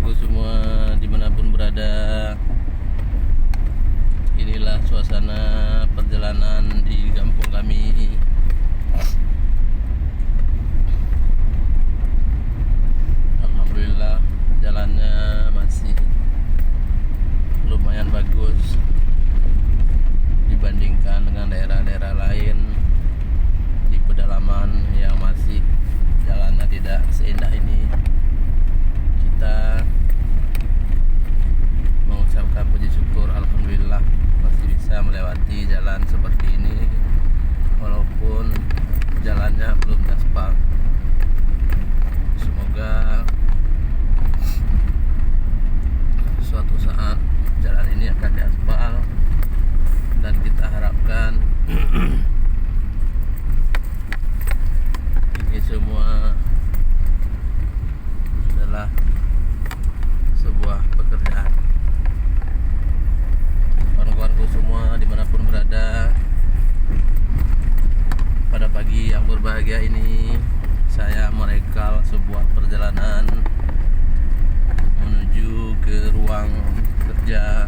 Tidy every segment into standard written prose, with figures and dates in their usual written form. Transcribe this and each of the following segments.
kawan-kawanku semua dimanapun berada. Inilah suasana perjalanan di kampung kami. Alhamdulillah jalannya masih lumayan bagus dibandingkan dengan daerah-daerah lain di pedalaman yang masih jalannya tidak seindah ini. Kita mengucapkan puji syukur, alhamdulillah masih bisa melewati jalan seperti ini walaupun jalannya belum aspal. Semoga suatu saat jalan ini akan diaspal dan kita harapkan ini semua adalah sebuah pekerjaan. Kawan-kawanku semua dimanapun berada, pada pagi yang berbahagia ini saya merekal sebuah perjalanan menuju ke ruang kerja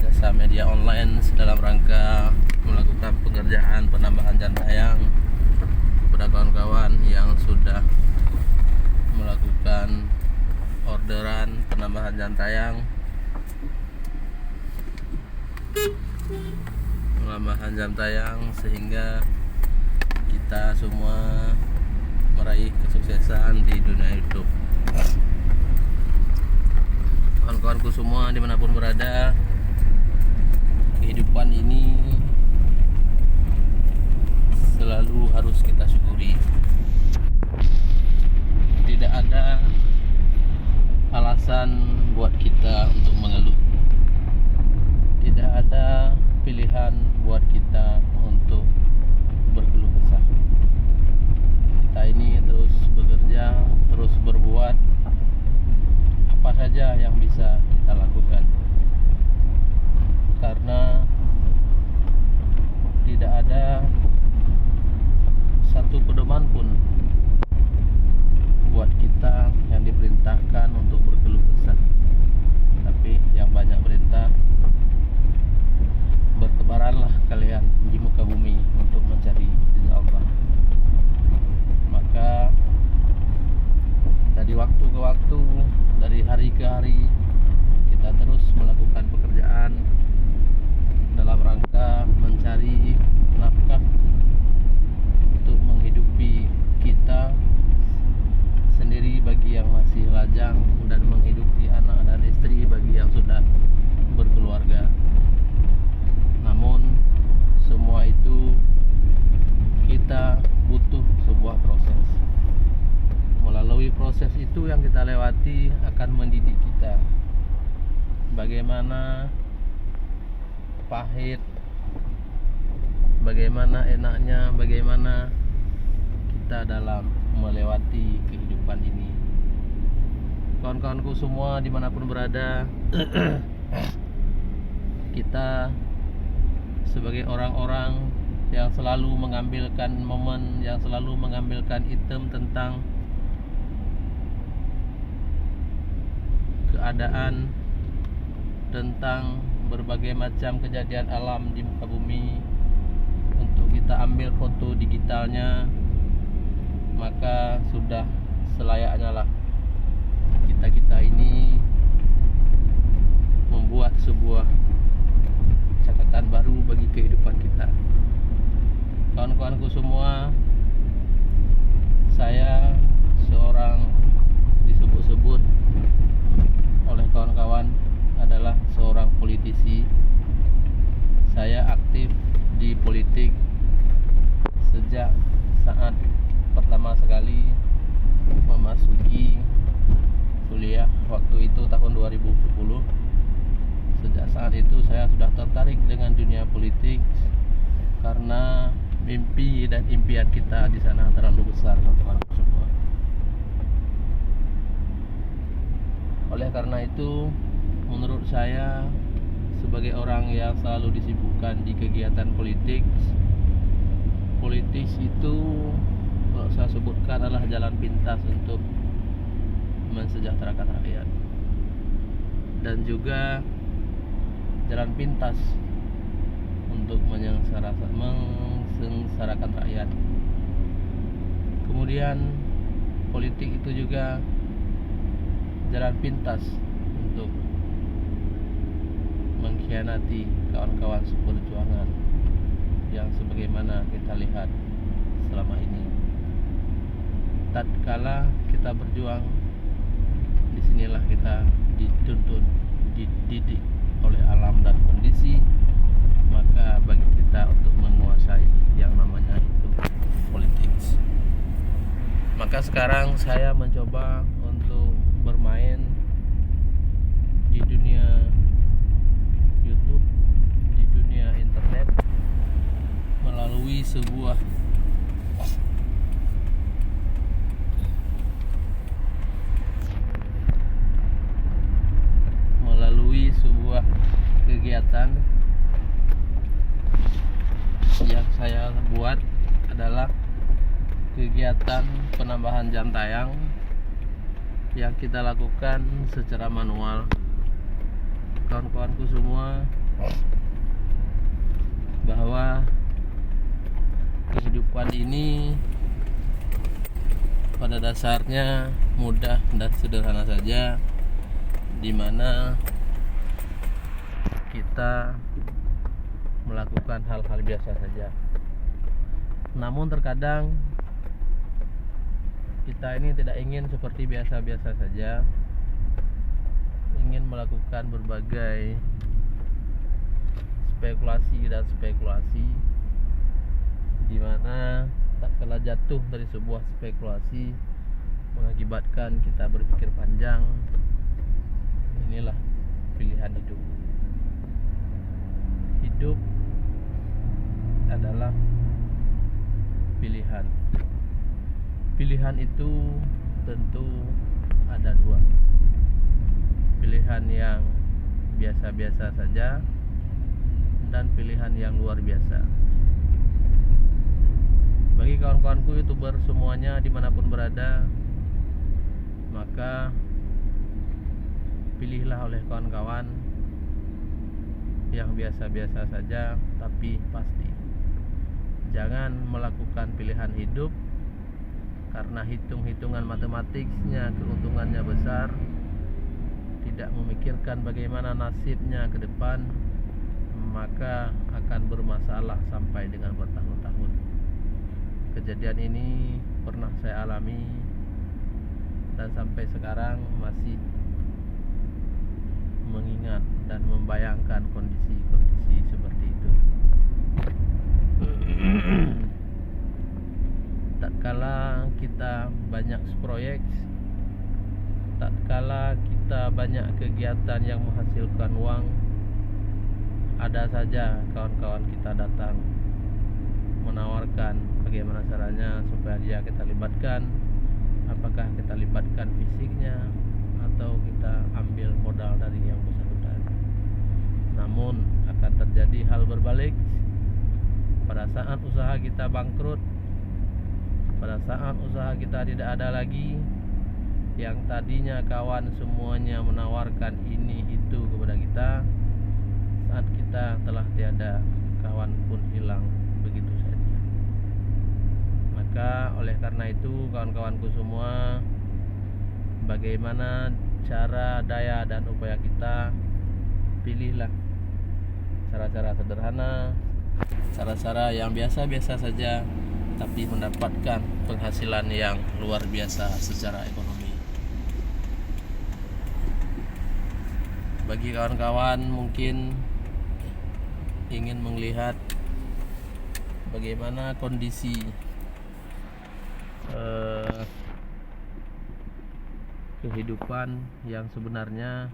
jasa media online dalam rangka melakukan pekerjaan penambahan jam tayang kepada kawan-kawan yang sudah melakukan orderan penambahan jam tayang, sehingga kita semua meraih kesuksesan di dunia YouTube. Kawan-kawanku semua dimanapun berada, kehidupan ini selalu harus kita syukuri. Tidak ada alasan buat kita untuk mengeluh. Tidak ada pilihan buat kita untuk berkeluh kesah. Kita ini terus bekerja, terus berbuat apa saja yang bisa kita lakukan, karena tidak ada satu pedoman pun buat kita yang diperintahkan untuk berkeluh kesah. Tapi yang banyak perintah, bertebaranlah kalian di muka bumi untuk mencari ridha Allah. Maka dari waktu ke waktu, dari hari ke hari, kita terus melakukan pekerjaan dalam rangka mencari nafkah untuk menghidupi kita sendiri bagi yang masih lajang, dan menghidupi anak dan istri bagi yang sudah berkeluarga. Namun semua itu kita butuh sebuah proses. Melalui proses itu yang kita lewati akan mendidik kita bagaimana pahit, bagaimana enaknya, bagaimana kita dalam melewati kehidupan ini. Kawan-kawanku semua dimanapun berada, kita sebagai orang-orang yang selalu mengambilkan momen, yang selalu mengambilkan item tentang keadaan, tentang berbagai macam kejadian alam di muka bumi untuk kita ambil foto digitalnya, maka sudah selayaknya lah kita ini membuat sebuah catatan baru bagi kehidupan kita. Kawan-kawanku semua, saya seorang disebut-sebut oleh kawan-kawan adalah seorang politisi. Saya aktif di politik sejak saat pertama sekali memasuki kuliah, waktu itu tahun 2010. Sejak saat itu saya sudah tertarik dengan dunia politik karena mimpi dan impian kita di sana terlalu besar, teman-teman semua. Oleh karena itu, menurut saya sebagai orang yang selalu disibukkan di kegiatan politik itu kalau saya sebutkan adalah jalan pintas untuk mensejahterakan rakyat, dan juga jalan pintas untuk menyengsarakan rakyat. Kemudian politik itu juga jalan pintas untuk mengkhianati kawan-kawan seperjuangan yang sebagaimana kita lihat selama ini. Tatkala kita berjuang, disinilah kita dituntun, dididik oleh alam dan kondisi, maka bagi kita untuk menguasai yang namanya itu politik. Maka sekarang saya mencoba untuk bermain di dunia YouTube, di dunia internet, melalui sebuah kegiatan yang saya buat adalah kegiatan penambahan jam tayang yang kita lakukan secara manual. Kawan-kawanku semua, bahwa kehidupan ini pada dasarnya mudah dan sederhana saja, di mana kita melakukan hal-hal biasa saja. Namun terkadang kita ini tidak ingin seperti biasa-biasa saja, ingin melakukan berbagai spekulasi dan spekulasi, di mana tak kalah jatuh dari sebuah spekulasi mengakibatkan kita berpikir panjang. Inilah pilihan hidup. Hidup adalah pilihan. Pilihan itu tentu ada dua. Pilihan yang biasa-biasa saja dan pilihan yang luar biasa. Bagi kawan-kawanku YouTuber semuanya dimanapun berada, maka pilihlah oleh kawan-kawan yang biasa-biasa saja tapi pasti. Jangan melakukan pilihan hidup karena hitung-hitungan matematiknya keuntungannya besar, tidak memikirkan bagaimana nasibnya ke depan, maka akan bermasalah sampai dengan bertahun-tahun. Kejadian ini pernah saya alami dan sampai sekarang masih mengingat dan membayangkan kondisi-kondisi seperti itu. Tatkala kita banyak proyek, tatkala kita banyak kegiatan yang menghasilkan uang, ada saja kawan-kawan kita datang menawarkan bagaimana caranya supaya dia kita libatkan. Apakah kita libatkan fisiknya atau kita ambil modal dari yang bersangkutan. Namun akan terjadi hal berbalik pada saat usaha kita bangkrut, pada saat usaha kita tidak ada lagi. Yang tadinya kawan semuanya menawarkan ini itu kepada kita, saat kita telah tiada, kawan pun hilang begitu saja. Maka oleh karena itu kawan-kawanku semua, bagaimana cara, daya dan upaya kita, pilihlah cara-cara sederhana, cara-cara yang biasa-biasa saja tapi mendapatkan penghasilan yang luar biasa secara ekonomi. Bagi kawan-kawan mungkin ingin melihat bagaimana kondisi kehidupan yang sebenarnya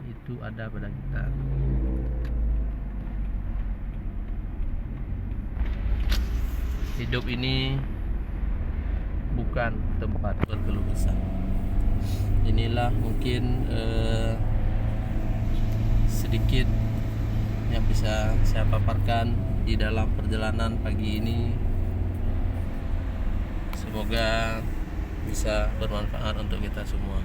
itu ada pada kita. Hidup ini bukan tempat berkeluh kesah. Inilah mungkin sedikit yang bisa saya paparkan di dalam perjalanan pagi ini. Semoga bisa bermanfaat untuk kita semua.